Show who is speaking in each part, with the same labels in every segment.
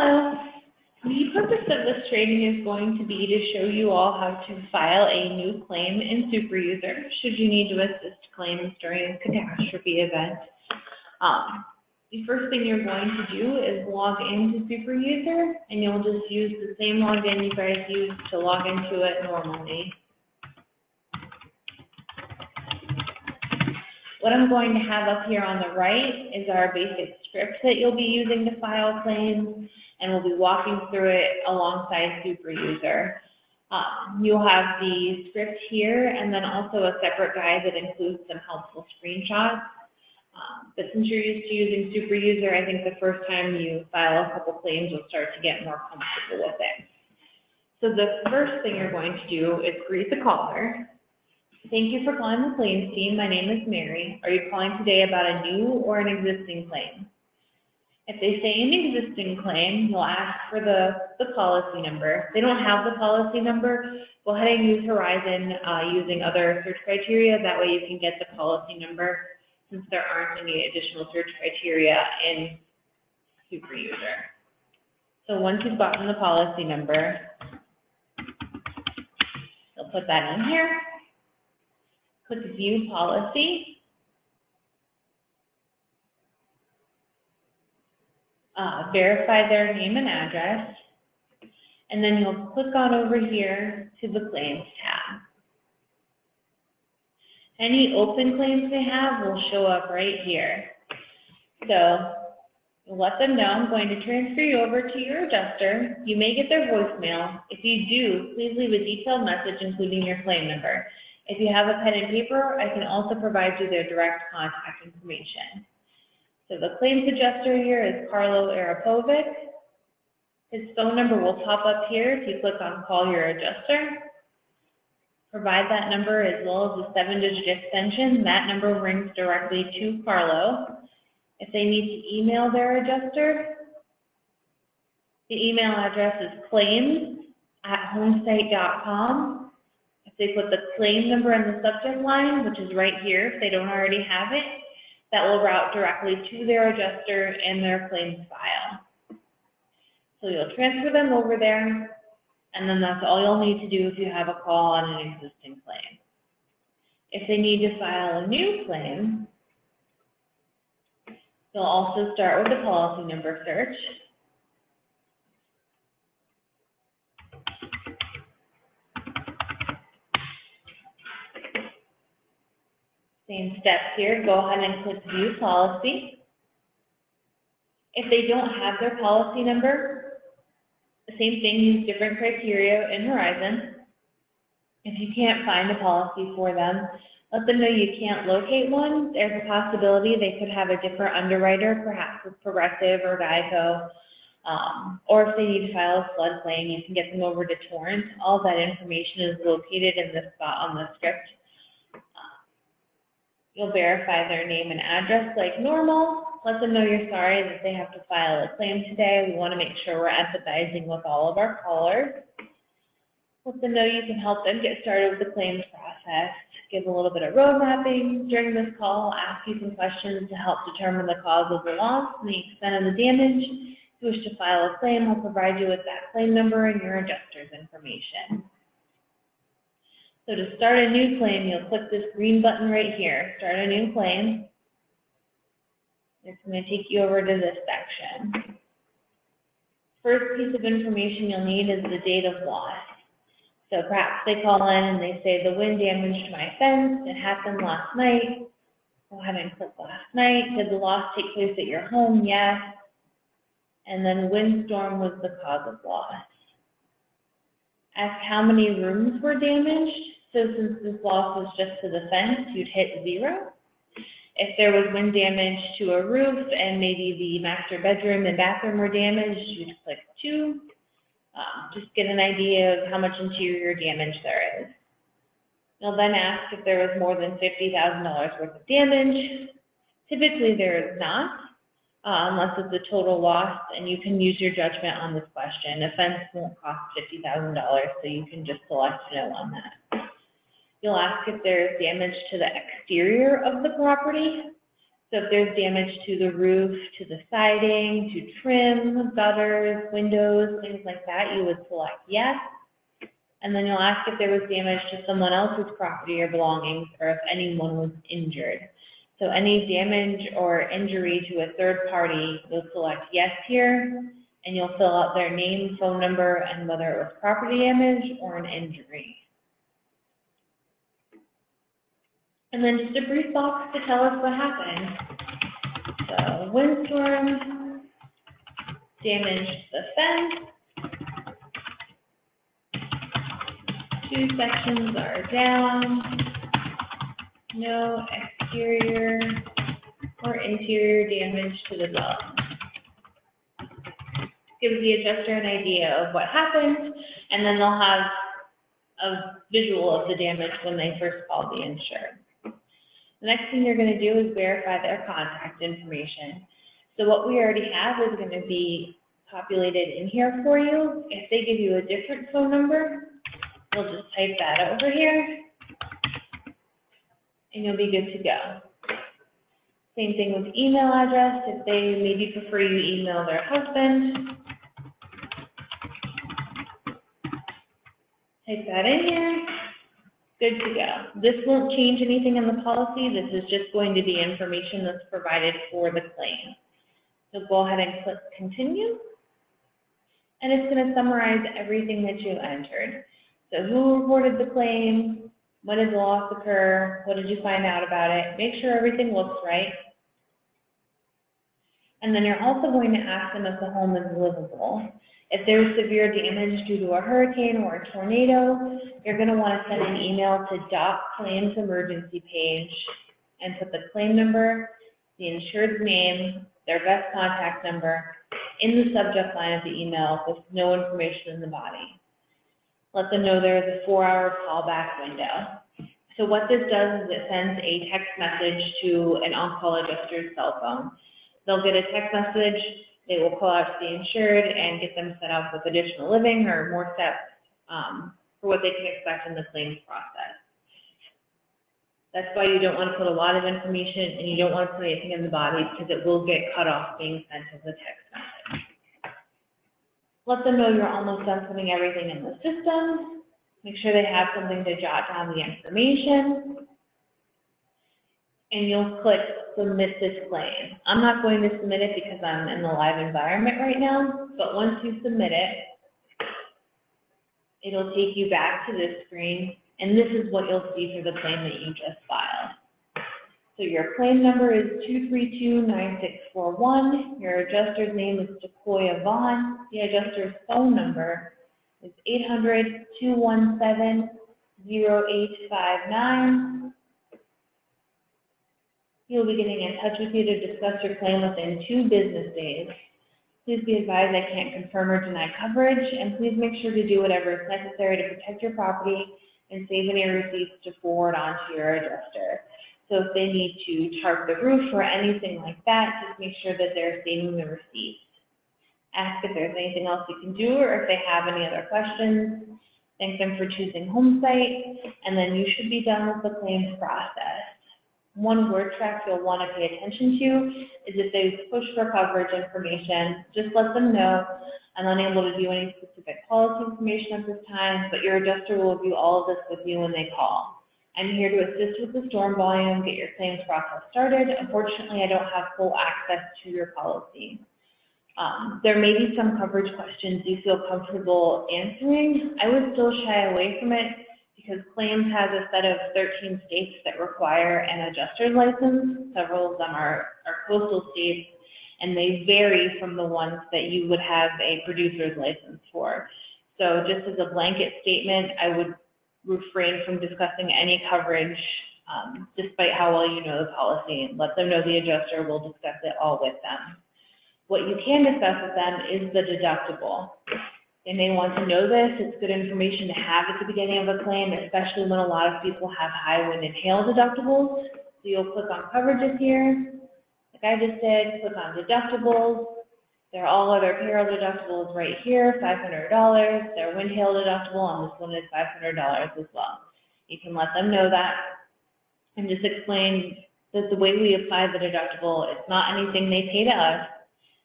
Speaker 1: Hello. The purpose of this training is going to be to show you all how to file a new claim in SuperUser should you need to assist claims during a catastrophe event. The first thing you're going to do is log into SuperUser, and you'll just use the same login you guys use to log into it normally. What I'm going to have up here on the right is our basic script that you'll be using to file claims, and we'll be walking through it alongside SuperUser. You'll have the script here, and then also a separate guide that includes some helpful screenshots. But since you're used to using SuperUser, I think the first time you file a couple claims, you'll start to get more comfortable with it. So the first thing you're going to do is greet the caller. Thank you for calling the claims team. My name is Mary. Are you calling today about a new or an existing claim? If they say an existing claim, you'll ask for the policy number. If they don't have the policy number, go ahead and use Horizon using other search criteria. That way you can get the policy number, since there aren't any additional search criteria in SuperUser. So once you've gotten the policy number, you'll put that in here. Click View Policy. Verify their name and address, and then you'll click on over here to the Claims tab. Any open claims they have will show up right here. So let them know I'm going to transfer you over to your adjuster. You may get their voicemail. If you do, please leave a detailed message including your claim number. If you have a pen and paper, I can also provide you their direct contact information. So the claims adjuster here is Carlo Arapovic. His phone number will pop up here if you click on Call Your Adjuster. Provide that number as well as the 7-digit extension. That number rings directly to Carlo. If they need to email their adjuster, the email address is claims@homesite.com. If they put the claim number in the subject line, which is right here if they don't already have it, that will route directly to their adjuster and their claims file. So you'll transfer them over there, and then that's all you'll need to do if you have a call on an existing claim. If they need to file a new claim, you'll also start with the policy number search. Same steps here, go ahead and click View Policy. If they don't have their policy number, the same thing, use different criteria in Horizon. If you can't find a policy for them, let them know you can't locate one. There's a possibility they could have a different underwriter, perhaps with Progressive or Geico. Or if they need to file a flood claim, you can get them over to Torrent. All that information is located in this spot on the script. You'll verify their name and address like normal. Let them know you're sorry that they have to file a claim today. We want to make sure we're empathizing with all of our callers. Let them know you can help them get started with the claims process. Give a little bit of road mapping. During this call, I'll ask you some questions to help determine the cause of the loss and the extent of the damage. If you wish to file a claim, I'll provide you with that claim number and your adjuster's information. So to start a new claim, you'll click this green button right here, Start a New Claim. It's going to take you over to this section. First piece of information you'll need is the date of loss. So perhaps they call in and they say the wind damaged my fence, it happened last night. Go ahead and click last night. Did the loss take place at your home? Yes. And then windstorm was the cause of loss. Ask how many rooms were damaged. So since this loss was just to the fence, you'd hit 0. If there was wind damage to a roof and maybe the master bedroom and bathroom were damaged, you'd click 2. Just get an idea of how much interior damage there is. You'll then ask if there was more than $50,000 worth of damage. Typically there is not, unless it's a total loss, and you can use your judgment on this question. A fence won't cost $50,000, so you can just select no on that. You'll ask if there is damage to the exterior of the property. So if there's damage to the roof, to the siding, to trim, gutters, windows, things like that, you would select yes. And then you'll ask if there was damage to someone else's property or belongings, or if anyone was injured. So any damage or injury to a third party, you'll select yes here, and you'll fill out their name, phone number, and whether it was property damage or an injury. And then just a brief box to tell us what happened. So windstorm, damaged the fence, 2 sections are down, no exterior or interior damage to the dwelling. Gives the adjuster an idea of what happened, and then they'll have a visual of the damage when they first call the insured. The next thing you're going to do is verify their contact information. So what we already have is going to be populated in here for you. If they give you a different phone number, we'll just type that over here, and you'll be good to go. Same thing with email address. If they maybe prefer you email their husband, type that in here. Good to go. This won't change anything in the policy. This is just going to be information that's provided for the claim. So go ahead and click continue. And it's going to summarize everything that you entered. So who reported the claim? When did the loss occur? What did you find out about it? Make sure everything looks right. And then you're also going to ask them if the home is livable. If there's severe damage due to a hurricane or a tornado, you're going to want to send an email to .claims emergency page and put the claim number, the insured's name, their best contact number in the subject line of the email with no information in the body. Let them know there is a 4-hour callback window. So what this does is it sends a text message to an on-call adjuster's cell phone. They'll get a text message. They will call out to the insured and get them set up with additional living or more steps for what they can expect in the claims process. That's why you don't want to put a lot of information and you don't want to put anything in the body because it will get cut off being sent as a text message. Let them know you're almost done putting everything in the system. Make sure they have something to jot down the information. And you'll click submit this claim. I'm not going to submit it because I'm in the live environment right now, but once you submit it, it'll take you back to this screen, and this is what you'll see for the claim that you just filed. So your claim number is 2329641. Your adjuster's name is Sequoia Vaughn. The adjuster's phone number is 800-217-0859. He'll be getting in touch with you to discuss your claim within 2 business days. Please be advised I can't confirm or deny coverage, and please make sure to do whatever is necessary to protect your property and save any receipts to forward on to your adjuster. So if they need to tarp the roof or anything like that, just make sure that they're saving the receipts. Ask if there's anything else you can do or if they have any other questions. Thank them for choosing HomeSite, and then you should be done with the claims process. One word track you'll want to pay attention to is if they push for coverage information, just let them know. I'm unable to do any specific policy information at this time, but your adjuster will review all of this with you when they call. I'm here to assist with the storm volume, get your claims process started. Unfortunately, I don't have full access to your policy. There may be some coverage questions you feel comfortable answering. I would still shy away from it because claims has a set of 13 states that require an adjuster's license. Several of them are coastal states, and they vary from the ones that you would have a producer's license for. So just as a blanket statement, I would refrain from discussing any coverage despite how well you know the policy, and let them know the adjuster will discuss it all with them. What you can discuss with them is the deductible. They may want to know this. It's good information to have at the beginning of a claim, especially when a lot of people have high wind and hail deductibles. So you'll click on coverages here, like I just did, click on deductibles. There are all other peril deductibles right here, $500. Their wind hail deductible on this one is $500 as well. You can let them know that and just explain that the way we apply the deductible, it's not anything they pay to us.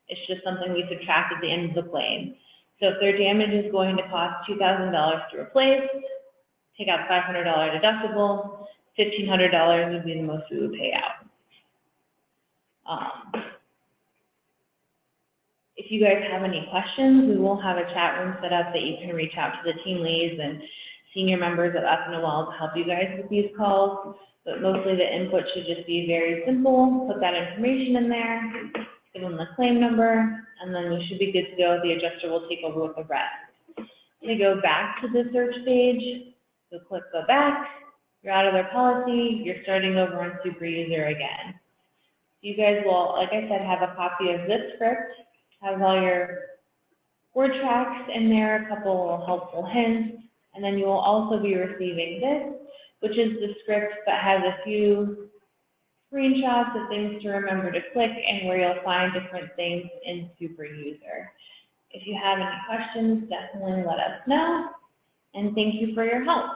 Speaker 1: It's just something we subtract at the end of the claim. So if their damage is going to cost $2,000 to replace, take out $500 deductible, $1,500 would be the most we would pay out. If you guys have any questions, we will have a chat room set up that you can reach out to the team leads and senior members of F&OL to help you guys with these calls. But mostly the input should just be very simple. Put that information in there, give them the claim number, and then we should be good to go. The adjuster will take over with the rest. To go back to the search page, so click go back. You're out of their policy. You're starting over on SuperUser again. You guys will, like I said, have a copy of this script. Has all your word tracks in there, a couple helpful hints, and then you will also be receiving this, which is the script that has a few screenshots of things to remember to click and where you'll find different things in SuperUser. If you have any questions, definitely let us know, and thank you for your help.